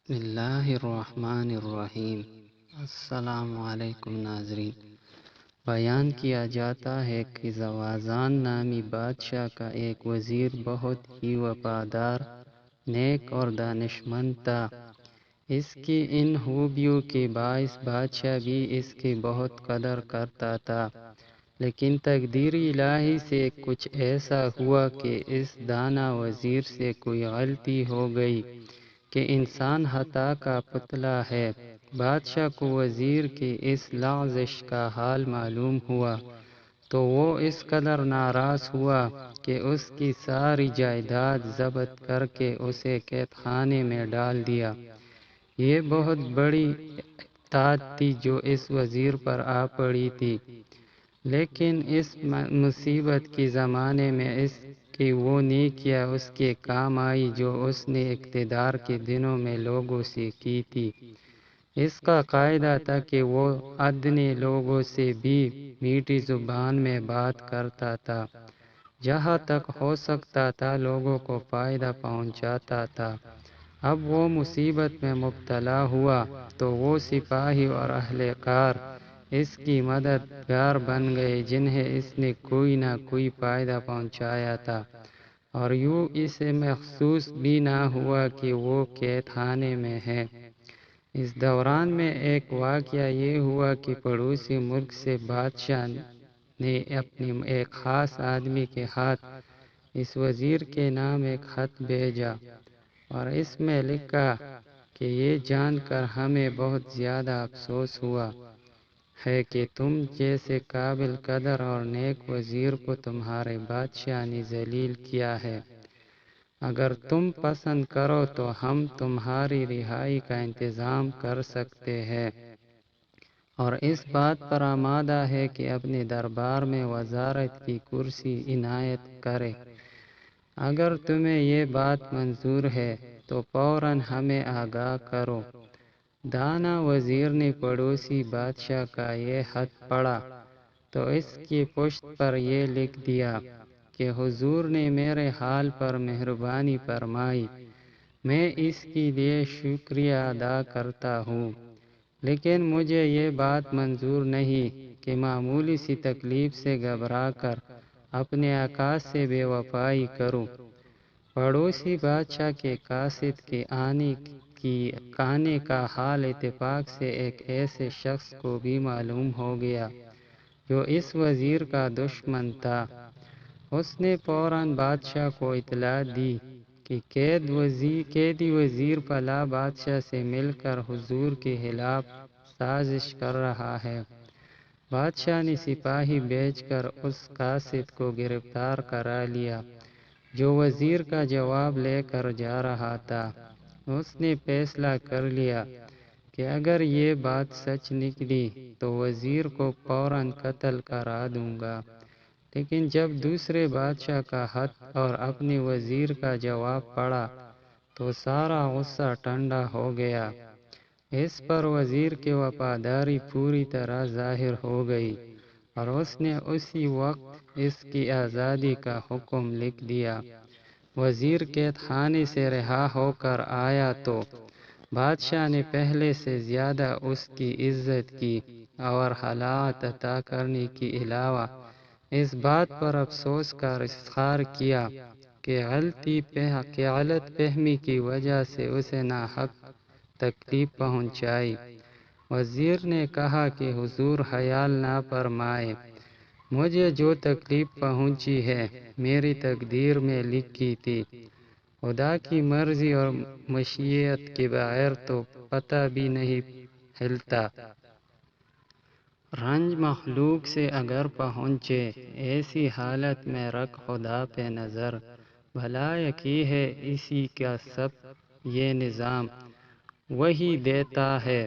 بسم اللہ الرحمن الرحیم۔ السلام علیکم ناظرین۔ بیان کیا جاتا ہے کہ زوازان نامی بادشاہ کا ایک وزیر بہت ہی وفادار، نیک اور دانشمند تھا۔ اس کی ان خوبیوں کے باعث بادشاہ بھی اس کی بہت قدر کرتا تھا، لیکن تقدیر الہی سے کچھ ایسا ہوا کہ اس دانا وزیر سے کوئی غلطی ہو گئی کہ انسان خطا کا پتلا ہے۔ بادشاہ کو وزیر کی اس لغزش کا حال معلوم ہوا تو وہ اس قدر ناراض ہوا کہ اس کی ساری جائیداد ضبط کر کے اسے قید خانے میں ڈال دیا۔ یہ بہت بڑی اطاعت تھی جو اس وزیر پر آ پڑی تھی، لیکن اس مصیبت کے زمانے میں اس کی وہ نیکیاں اس کے کام آئی جو اس نے اقتدار کے دنوں میں لوگوں سے کی تھی۔ اس کا قاعدہ تھا کہ وہ ادنے لوگوں سے بھی میٹھی زبان میں بات کرتا تھا، جہاں تک ہو سکتا تھا لوگوں کو فائدہ پہنچاتا تھا۔ اب وہ مصیبت میں مبتلا ہوا تو وہ سپاہی اور اہلکار اس کی مددگار بن گئے جنہیں اس نے کوئی نہ کوئی فائدہ پہنچایا تھا، اور یوں اسے محسوس بھی نہ ہوا کہ وہ قید خانے میں ہے۔ اس دوران میں ایک واقعہ یہ ہوا کہ پڑوسی ملک سے بادشاہ نے اپنی ایک خاص آدمی کے ہاتھ اس وزیر کے نام ایک خط بھیجا، اور اس میں لکھا کہ یہ جان کر ہمیں بہت زیادہ افسوس ہوا ہے کہ تم جیسے قابل قدر اور نیک وزیر کو تمہارے بادشاہ نے ذلیل کیا ہے۔ اگر تم پسند کرو تو ہم تمہاری رہائی کا انتظام کر سکتے ہیں، اور اس بات پر آمادہ ہے کہ اپنے دربار میں وزارت کی کرسی عنایت کرے۔ اگر تمہیں یہ بات منظور ہے تو فوراً ہمیں آگاہ کرو۔ دانا وزیر نے پڑوسی بادشاہ کا یہ خط پڑھا تو اس کی پشت پر یہ لکھ دیا کہ حضور نے میرے حال پر مہربانی فرمائی، میں اس کے لیے شکریہ ادا کرتا ہوں، لیکن مجھے یہ بات منظور نہیں کہ معمولی سی تکلیف سے گھبرا کر اپنے آقا سے بے وفائی کروں۔ پڑوسی بادشاہ کے قاصد کے آنے کا حال اتفاق سے ایک ایسے شخص کو بھی معلوم ہو گیا جو اس وزیر کا دشمن تھا۔ اس نے فوراً بادشاہ کو اطلاع دی کہ قیدی وزیر فلاں بادشاہ سے مل کر حضور کے خلاف سازش کر رہا ہے۔ بادشاہ نے سپاہی بھیج کر اس قاصد کو گرفتار کرا لیا جو وزیر کا جواب لے کر جا رہا تھا۔ اس نے فیصلہ کر لیا کہ اگر یہ بات سچ نکلی تو وزیر کو فوراً قتل کرا دوں گا، لیکن جب دوسرے بادشاہ کا خط اور اپنے وزیر کا جواب پڑھا تو سارا غصہ ٹھنڈا ہو گیا۔ اس پر وزیر کی وفاداری پوری طرح ظاہر ہو گئی، اور اس نے اسی وقت اس کی آزادی کا حکم لکھ دیا۔ وزیر قید خانے سے رہا ہو کر آیا تو بادشاہ نے پہلے سے زیادہ اس کی عزت کی، اور خلعت عطا کرنے کے علاوہ اس بات پر افسوس کا اظہار کیا کہ غلط فہمی کی وجہ سے اسے ناحق تکلیف پہنچائی۔ وزیر نے کہا کہ حضور خیال نہ فرمائے، مجھے جو تکلیف پہنچی ہے میری تقدیر میں لکھی تھی۔ خدا کی مرضی اور مشیت کے بغیر تو پتہ بھی نہیں ہلتا۔ رنج مخلوق سے اگر پہنچے، ایسی حالت میں رکھ خدا پہ نظر، بھلا یقیں ہے اسی کا سب یہ نظام، وہی دیتا ہے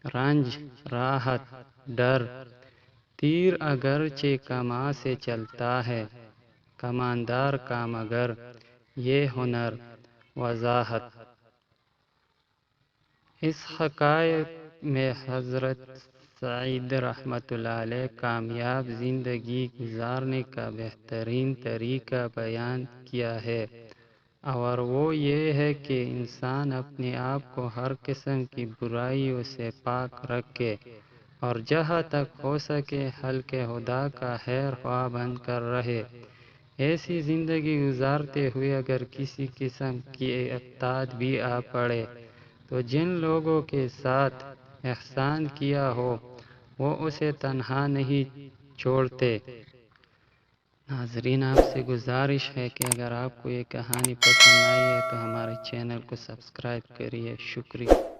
رنج راحت ڈر۔ تیر اگرچہ کماں سے چلتا ہے، کماندار کا مگر یہ ہنر وضاحت۔ اس حکایت میں حضرت سعید رحمۃ اللہ علیہ کامیاب زندگی گزارنے کا بہترین طریقہ بیان کیا ہے۔ اور وہ یہ ہے کہ انسان اپنے آپ کو ہر قسم کی برائیوں سے پاک رکھے اور جہاں تک ہو سکے حلق خدا کا خیر خواہ بن کر رہے۔ ایسی زندگی گزارتے ہوئے اگر کسی قسم کی افتاد بھی آ پڑے تو جن لوگوں کے ساتھ احسان کیا ہو وہ اسے تنہا نہیں چھوڑتے۔ ناظرین، آپ سے گزارش ہے کہ اگر آپ کو یہ کہانی پسند آئی ہے تو ہمارے چینل کو سبسکرائب کریے۔ شکریہ۔